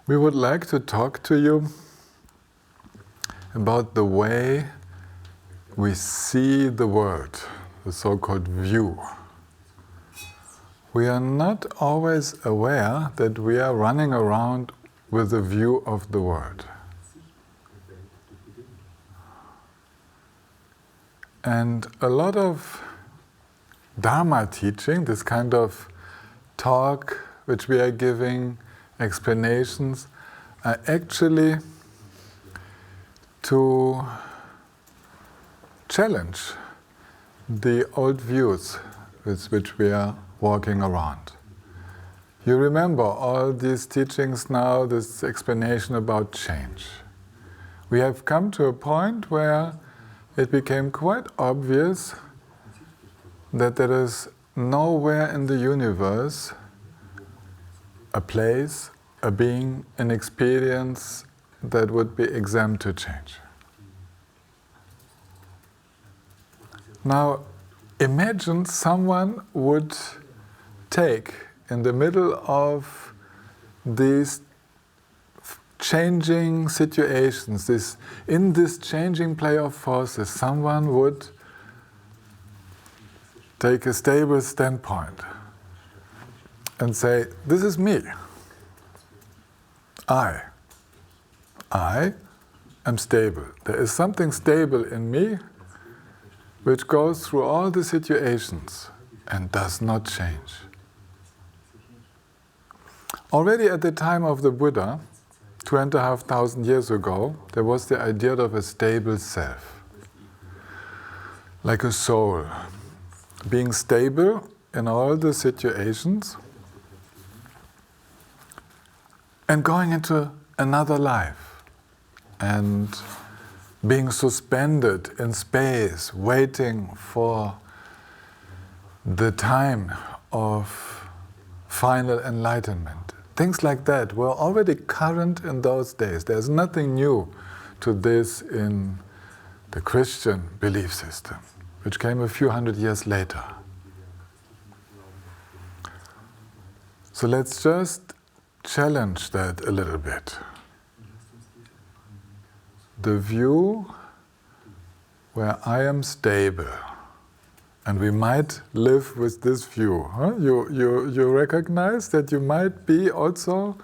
We would like to talk to you about the way we see the world, the so-called view. We are not always aware that we are running around with a view of the world. And a lot of Dharma teaching, this kind of talk which we are giving, explanations, are actually to challenge the old views with which we are walking around. You remember all these teachings now, this explanation about change. We have come to a point where it became quite obvious that there is nowhere in the universe a place, a being, an experience that would be exempt to change. Now, imagine someone would take in the middle of these changing situations, in this changing play of forces, someone would take a stable standpoint and say, this is me. I am stable. There is something stable in me which goes through all the situations and does not change. Already at the time of the Buddha, 2,500 years ago, there was the idea of a stable self, like a soul, being stable in all the situations and going into another life and being suspended in space, waiting for the time of final enlightenment. Things like that were already current in those days. There's nothing new to this in the Christian belief system, which came a few hundred years later. So let's just challenge that a little bit. The view where I am stable, and we might live with this view. Huh? You recognize that you might be also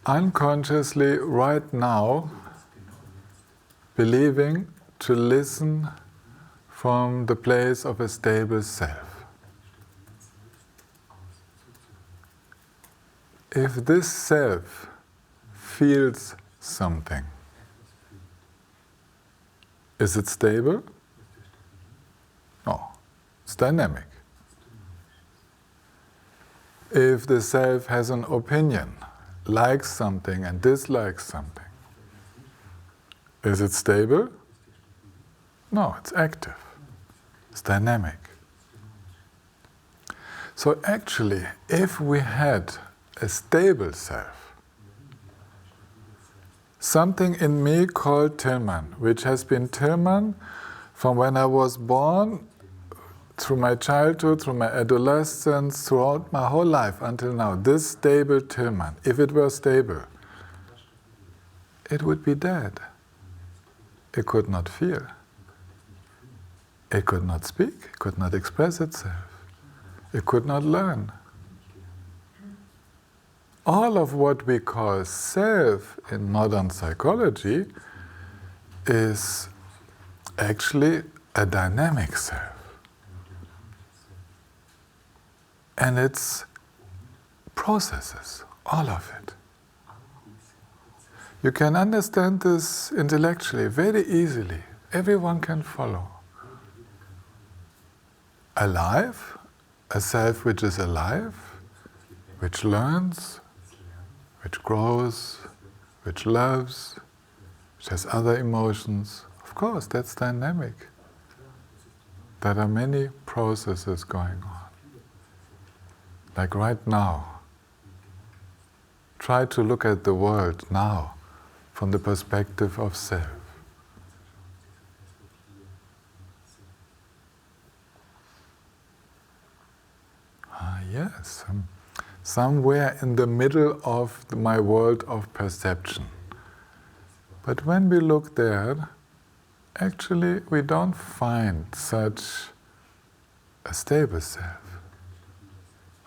unconsciously right now believing to listen from the place of a stable self. If this self feels something, is it stable? No, it's dynamic. If the self has an opinion, likes something and dislikes something, is it stable? No, it's active. It's dynamic. So actually, if we had a stable self, something in me called Tilman, which has been Tilman from when I was born, through my childhood, through my adolescence, throughout my whole life until now, this stable Tilman, if it were stable, it would be dead. It could not feel. It could not speak, it could not express itself. It could not learn. All of what we call self in modern psychology is actually a dynamic self. And it's processes, all of it. You can understand this intellectually very easily. Everyone can follow. Alive, a self which is alive, which learns, which grows, which loves, which has other emotions. Of course, that's dynamic. There are many processes going on. Like right now. Try to look at the world now from the perspective of self. Yes. somewhere in the middle of my world of perception. But when we look there, actually we don't find such a stable self.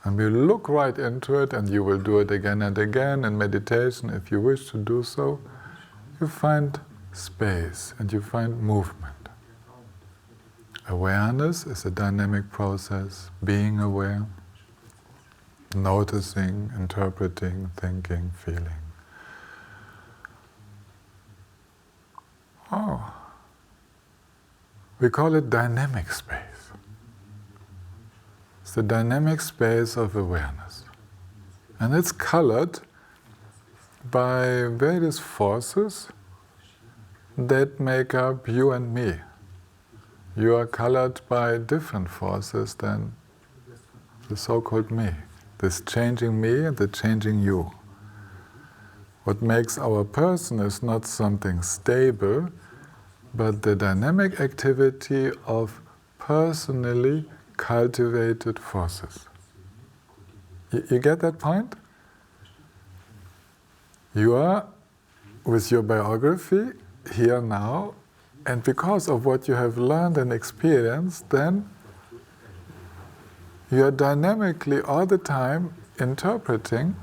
And we look right into it, and you will do it again and again in meditation if you wish to do so, you find space and you find movement. Awareness is a dynamic process, being aware, noticing, interpreting, thinking, feeling. Oh, we call it dynamic space. It's the dynamic space of awareness. And it's colored by various forces that make up you and me. You are colored by different forces than the so-called me. This changing me and the changing you. What makes our person is not something stable, but the dynamic activity of personally cultivated forces. You get that point? You are, with your biography, here now, and because of what you have learned and experienced, then you are dynamically all the time interpreting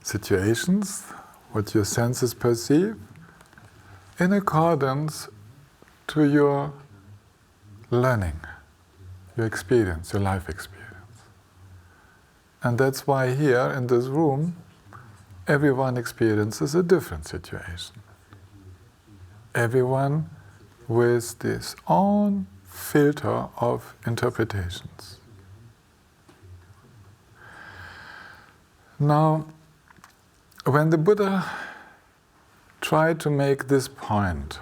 situations, what your senses perceive, in accordance to your learning, your experience, your life experience. And that's why here in this room, everyone experiences a different situation. Everyone with this own filter of interpretations. Now, when the Buddha tried to make this point,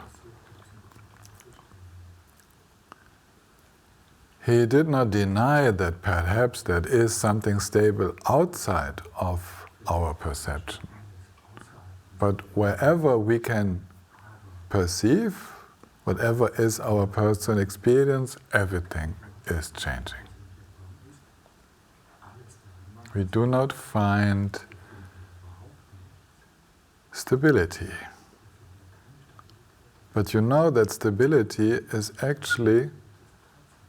he did not deny that perhaps there is something stable outside of our perception. But wherever we can perceive, whatever is our personal experience, everything is changing. We do not find stability. But you know that stability is actually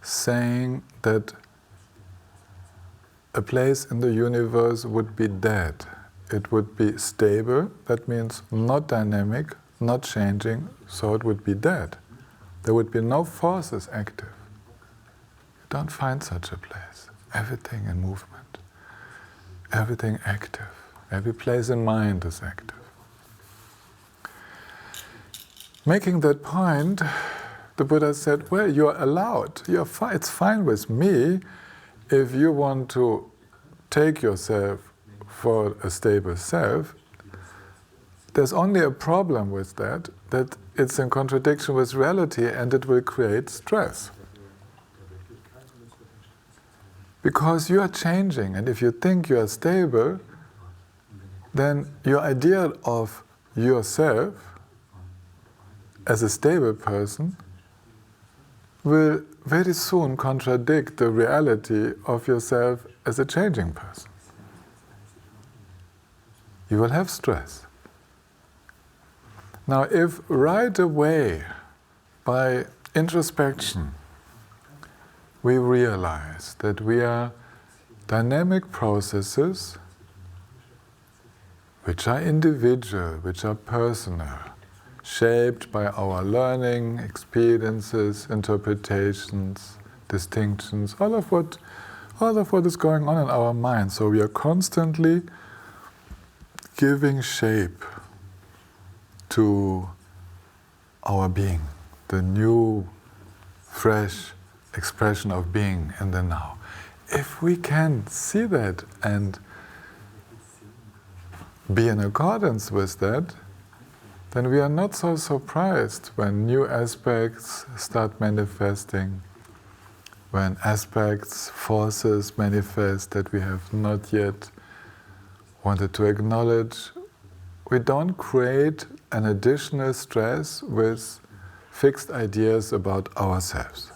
saying that a place in the universe would be dead. It would be stable, that means not dynamic, not changing, so it would be dead. There would be no forces active. You don't find such a place. Everything in movement, everything active. Every place in mind is active. Making that point, the Buddha said, well, you're allowed, it's fine with me if you want to take yourself for a stable self. There's only a problem with that it's in contradiction with reality and it will create stress. Because you are changing, and if you think you are stable, then your idea of yourself as a stable person will very soon contradict the reality of yourself as a changing person. You will have stress. Now, if right away, by introspection, we realize that we are dynamic processes which are individual, which are personal, shaped by our learning, experiences, interpretations, distinctions, all of what is going on in our mind. So we are constantly giving shape to our being, the new, fresh expression of being in the now. If we can see that and be in accordance with that, then we are not so surprised when new aspects start manifesting, when aspects, forces manifest that we have not yet wanted to acknowledge. We don't create an additional stress with fixed ideas about ourselves.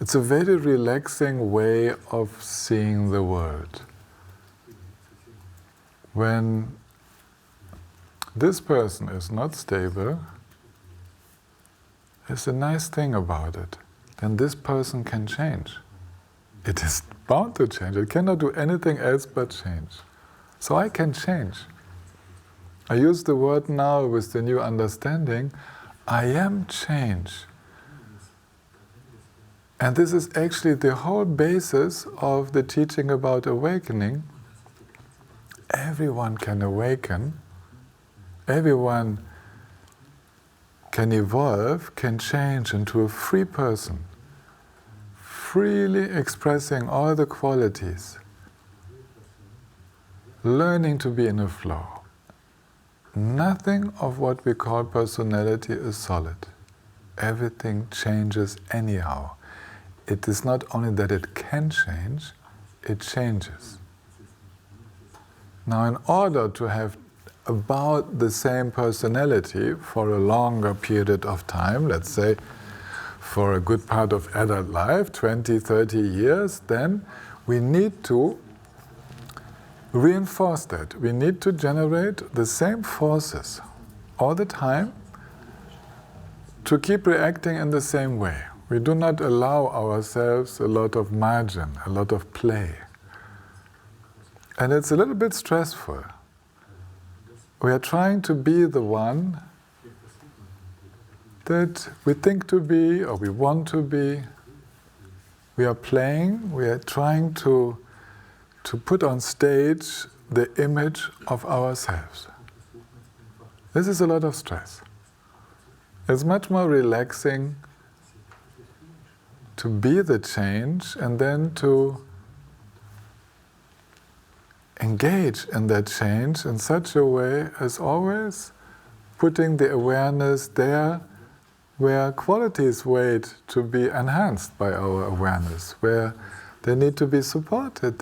It's a very relaxing way of seeing the world. When this person is not stable, there's a nice thing about it. Then this person can change. It is bound to change. It cannot do anything else but change. So I can change. I use the word now with the new understanding, I am change. And this is actually the whole basis of the teaching about awakening. Everyone can awaken. Everyone can evolve, can change into a free person, freely expressing all the qualities, learning to be in a flow. Nothing of what we call personality is solid. Everything changes anyhow. It is not only that it can change, it changes. Now, in order to have about the same personality for a longer period of time, let's say for a good part of adult life, 20, 30 years, then we need to reinforce that. We need to generate the same forces all the time to keep reacting in the same way. We do not allow ourselves a lot of margin, a lot of play. And it's a little bit stressful. We are trying to be the one that we think to be or we want to be. We are playing, we are trying to put on stage the image of ourselves. This is a lot of stress. It's much more relaxing to be the change and then to engage in that change in such a way as always putting the awareness there where qualities wait to be enhanced by our awareness, where they need to be supported.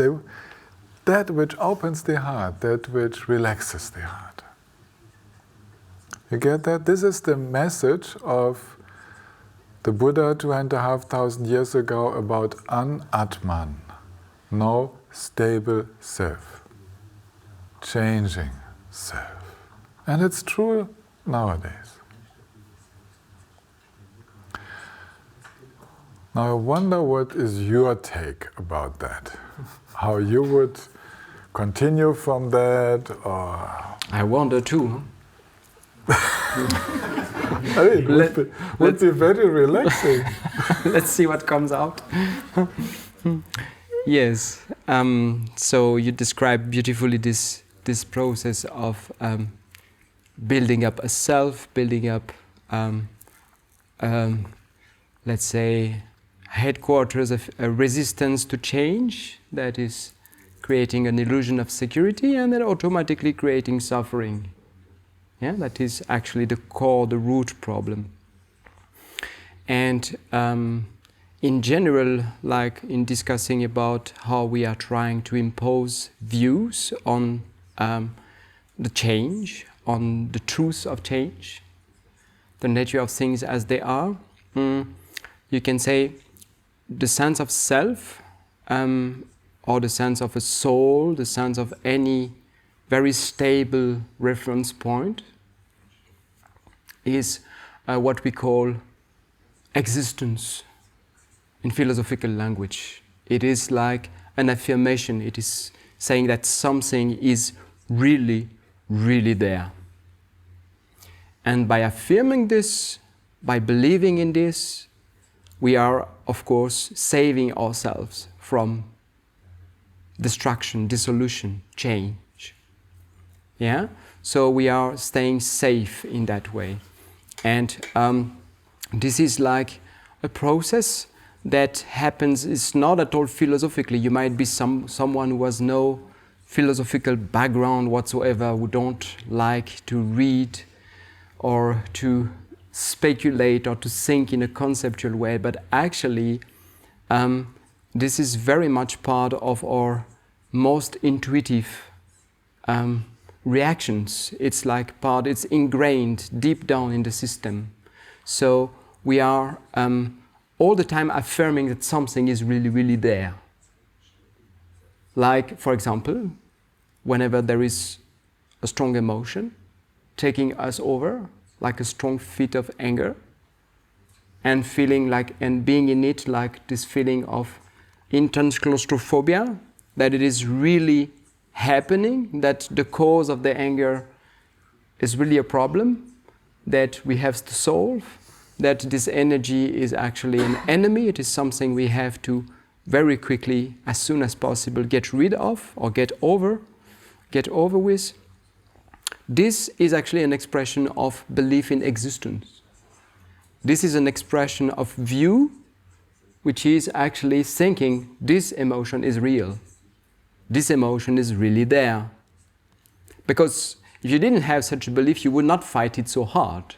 That which opens the heart, that which relaxes the heart. You get that? This is the message of the Buddha 2,500 years ago about an-atman, no stable self, changing self. And it's true nowadays. Now I wonder what is your take about that? How you would continue from that, or... I wonder too. I mean, it would be very relaxing. Let's see what comes out. Yes. So you describe beautifully this process of building up a self, building up, let's say, headquarters of a resistance to change that is creating an illusion of security and then automatically creating suffering. Yeah, that is actually the core, the root problem. And in general, like in discussing about how we are trying to impose views on the change, on the truth of change, the nature of things as they are, you can say the sense of self, or the sense of a soul, the sense of any very stable reference point, is what we call existence in philosophical language. It is like an affirmation. It is saying that something is really, really there. And by affirming this, by believing in this, we are, of course, saving ourselves from destruction, dissolution, change. Yeah? So we are staying safe in that way. And this is like a process that happens, it's not at all philosophically. You might be someone who has no philosophical background whatsoever, who don't like to read or to speculate or to think in a conceptual way, but actually this is very much part of our most intuitive reactions. It's like it's ingrained deep down in the system. So we are all the time affirming that something is really, really there. Like, for example, whenever there is a strong emotion taking us over, like a strong fit of anger, and feeling like, and being in it like this feeling of intense claustrophobia, that it is really happening, that the cause of the anger is really a problem that we have to solve, that this energy is actually an enemy, it is something we have to very quickly, as soon as possible, get rid of or get over with. This is actually an expression of belief in existence. This is an expression of view, which is actually thinking this emotion is real. This emotion is really there. Because if you didn't have such a belief, you would not fight it so hard.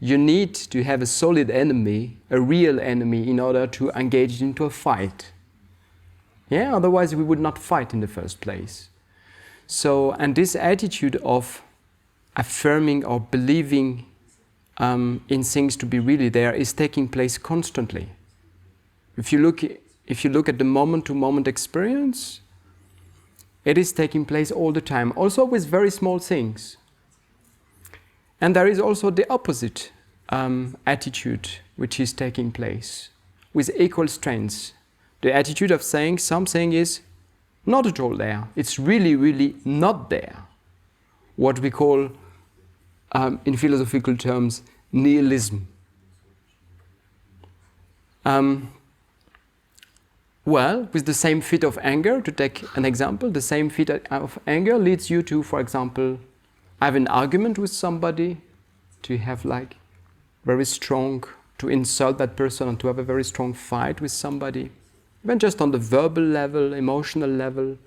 You need to have a solid enemy, a real enemy, in order to engage into a fight. Yeah, otherwise we would not fight in the first place. So, and this attitude of affirming or believing in things to be really there is taking place constantly. If you look at the moment-to-moment experience, it is taking place all the time, also with very small things. And there is also the opposite attitude which is taking place with equal strength. The attitude of saying something is not at all there. It's really, really not there. What we call, in philosophical terms, nihilism. Well, with the same fit of anger, to take an example, the same fit of anger leads you to, for example, have an argument with somebody, to have like very strong, to insult that person and to have a very strong fight with somebody, even just on the verbal level, emotional level.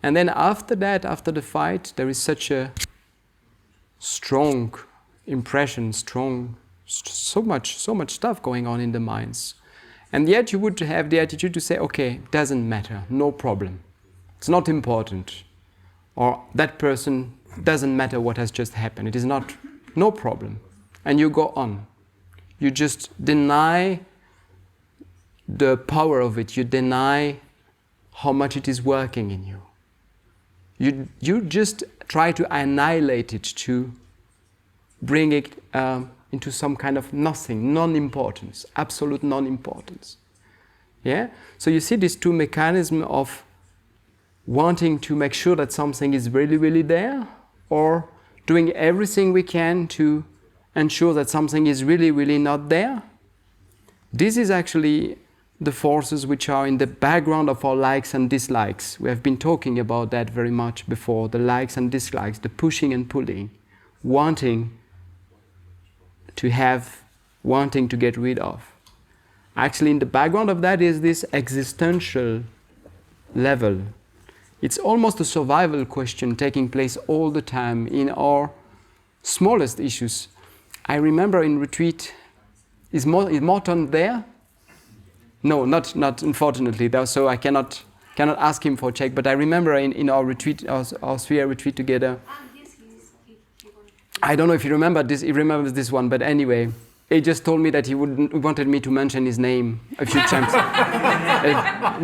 And then after that, after the fight, there is such a strong impression, so much stuff going on in the minds. And yet you would have the attitude to say, okay, doesn't matter, no problem. It's not important. Or that person doesn't matter what has just happened. It is not, no problem. And you go on. You just deny the power of it. You deny how much it is working in you. You just try to annihilate it, to bring it into some kind of nothing, non-importance, absolute non-importance. Yeah? So you see these two mechanisms of wanting to make sure that something is really, really there, or doing everything we can to ensure that something is really, really not there. This is actually the forces which are in the background of our likes and dislikes. We have been talking about that very much before, the likes and dislikes, the pushing and pulling, wanting to have, wanting to get rid of. Actually, in the background of that is this existential level. It's almost a survival question taking place all the time in our smallest issues. I remember in retreat, is Morton there? No, not unfortunately, so I cannot ask him for a check, but I remember in our retreat, our 3-year retreat together, I don't know if he remembers this one, but anyway, he just told me that he wanted me to mention his name a few times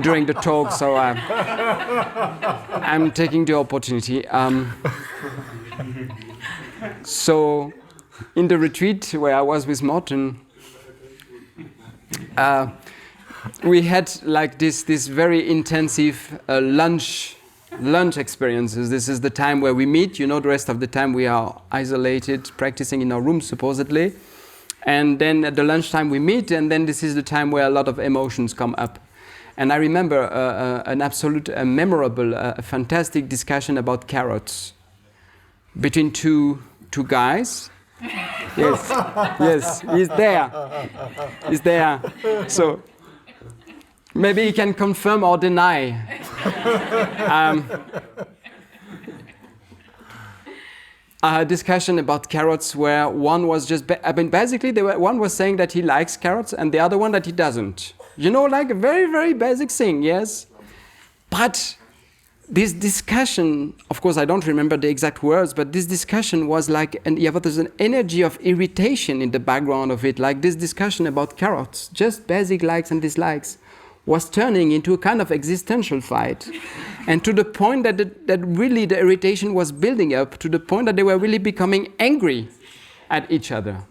during the talk, so I'm taking the opportunity. So, in the retreat where I was with Morten, we had like this very intensive lunch experiences. This is the time where we meet. The rest of the time we are isolated, practicing in our rooms supposedly. And then at the lunchtime we meet, and then this is the time where a lot of emotions come up. And I remember an absolute, memorable, fantastic discussion about carrots between two guys. Yes, he's there. So maybe he can confirm or deny. A discussion about carrots where one was just, basically one was saying that he likes carrots and the other one that he doesn't. Like a very, very basic thing, yes? But this discussion, of course, I don't remember the exact words, but this discussion was like, and yeah, but there's an energy of irritation in the background of it, like this discussion about carrots, just basic likes and dislikes, was turning into a kind of existential fight. And to the point that really the irritation was building up, to the point that they were really becoming angry at each other.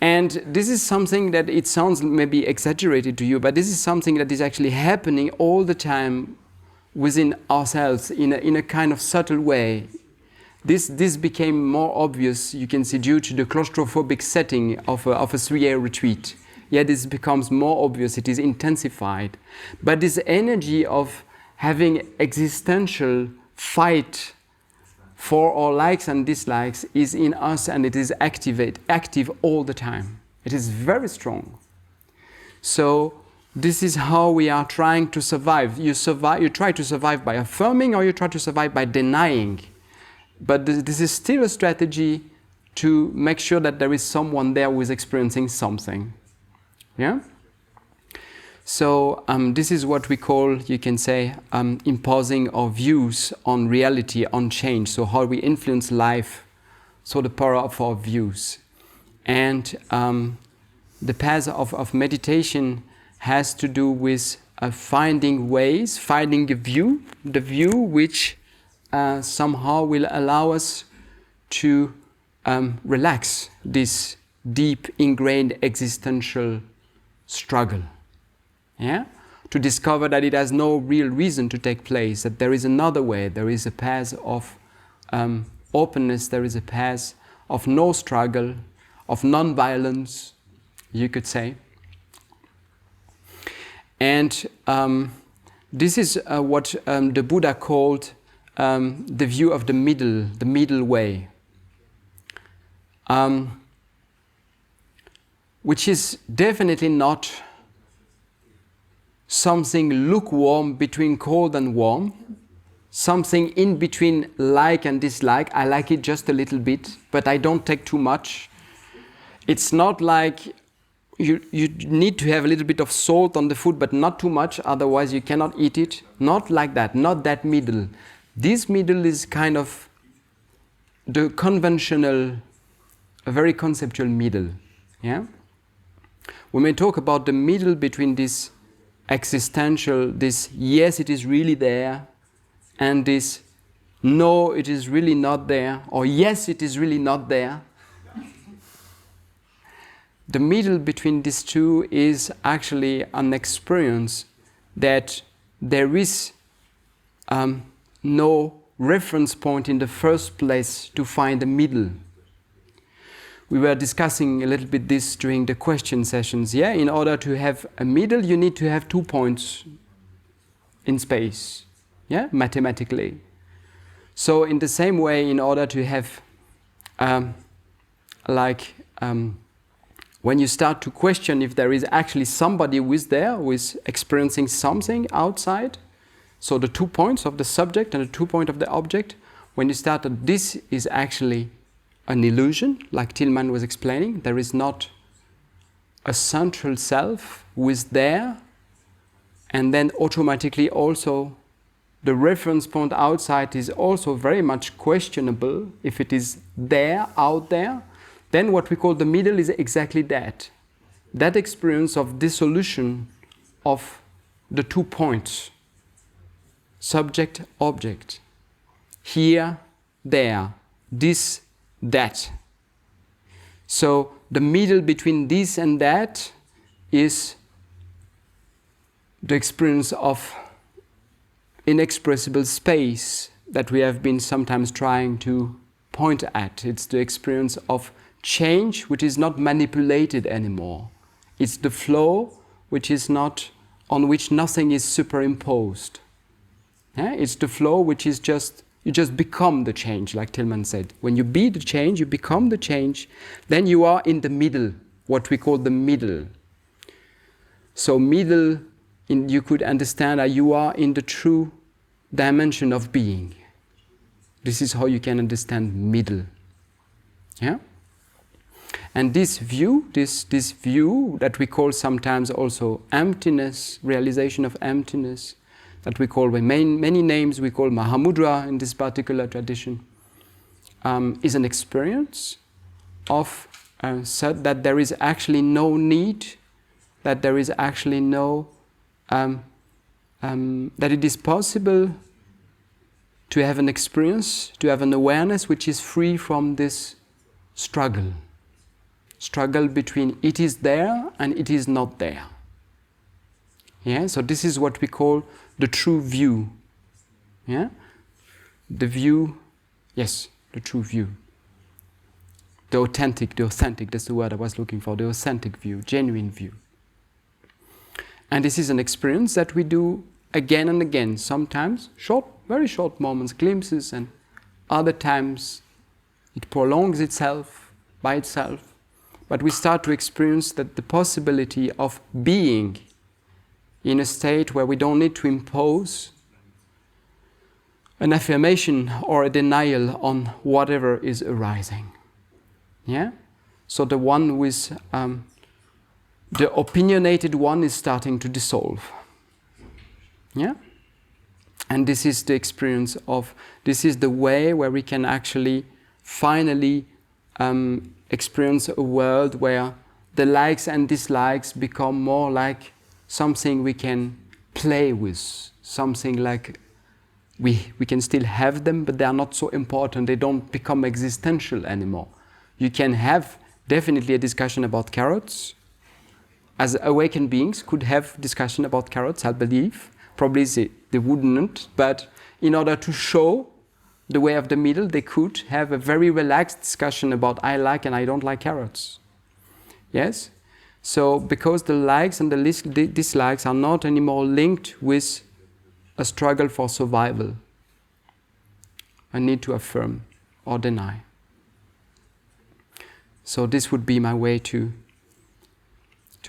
And this is something that it sounds maybe exaggerated to you, but this is something that is actually happening all the time within ourselves in a kind of subtle way. This became more obvious, you can see, due to the claustrophobic setting of a 3-year retreat. Yeah, this becomes more obvious, it is intensified. But this energy of having existential fight for our likes and dislikes is in us, and it is active all the time. It is very strong. So this is how we are trying to survive. You try to survive by affirming, or you try to survive by denying. But this is still a strategy to make sure that there is someone there who is experiencing something. Yeah? So this is what we call, you can say, imposing our views on reality, on change. So how we influence life, so the power of our views. And the path of meditation has to do with finding ways, finding a view, the view which somehow will allow us to relax this deep, ingrained existential struggle. Yeah? To discover that it has no real reason to take place, that there is another way, there is a path of openness, there is a path of no struggle, of non-violence, you could say. And this is what the Buddha called the view of the middle way, which is definitely not something lukewarm between cold and warm, something in between like and dislike. I like it just a little bit, but I don't take too much. It's not like you need to have a little bit of salt on the food, but not too much, otherwise you cannot eat it. Not like that, not that middle. This middle is kind of the conventional, a very conceptual middle. Yeah? We may talk about the middle between this existential, this yes, it is really there, and this no, it is really not there, or yes, it is really not there. The middle between these two is actually an experience that there is no reference point in the first place to find the middle. We were discussing a little bit this during the question sessions. Yeah, in order to have a middle, you need to have 2 points in space. Yeah, mathematically. So in the same way, in order to have, when you start to question if there is actually somebody who is there, who is experiencing something outside, so the 2 points of the subject and the 2 points of the object, when you start that this is actually an illusion, like Tillman was explaining, there is not a central self who is there, and then automatically also the reference point outside is also very much questionable if it is there, out there. Then what we call the middle is exactly that. That experience of dissolution of the 2 points. Subject, object. Here, there. This, that. So the middle between this and that is the experience of inexpressible space that we have been sometimes trying to point at. It's the experience of change which is not manipulated anymore. It's the flow which is not, on which nothing is superimposed. Yeah? It's the flow which is just, you just become the change, like Tillman said. When you be the change, you become the change, then you are in the middle, what we call the middle. So middle, you could understand that you are in the true dimension of being. This is how you can understand middle. Yeah? And this view, this view that we call sometimes also emptiness, realization of emptiness, that we call, with many names we call Mahamudra in this particular tradition, is an experience of that there is actually no need, that there is actually no, that it is possible to have an experience, to have an awareness which is free from this struggle between it is there and it is not there. Yeah, so this is what we call the true view. Yeah, the view, yes, the true view. The authentic, that's the word I was looking for, the authentic view, genuine view. And this is an experience that we do again and again, sometimes short, very short moments, glimpses, and other times it prolongs itself by itself. But we start to experience that the possibility of being in a state where we don't need to impose an affirmation or a denial on whatever is arising. Yeah? So the one with the opinionated one is starting to dissolve. Yeah? And this is the experience of, this is the way where we can actually finally experience a world where the likes and dislikes become more like something we can play with, something like we can still have them, but they are not so important, they don't become existential anymore. You can have definitely a discussion about carrots. As awakened beings could have discussion about carrots, I believe. Probably they wouldn't, but in order to show the way of the middle, they could have a very relaxed discussion about I like and I don't like carrots. Yes? So because the likes and the dislikes are not anymore linked with a struggle for survival, a need to affirm or deny. So this would be my way to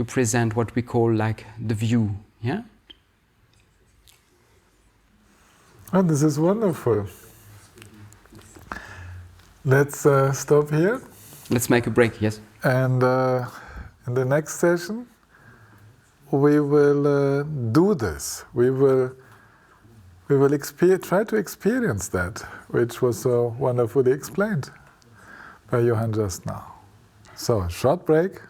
present what we call like the view. Yeah? Oh, this is wonderful. Let's stop here. Let's make a break, yes. And in the next session, we will do this. We will try to experience that, which was so wonderfully explained by Johan just now. So, short break.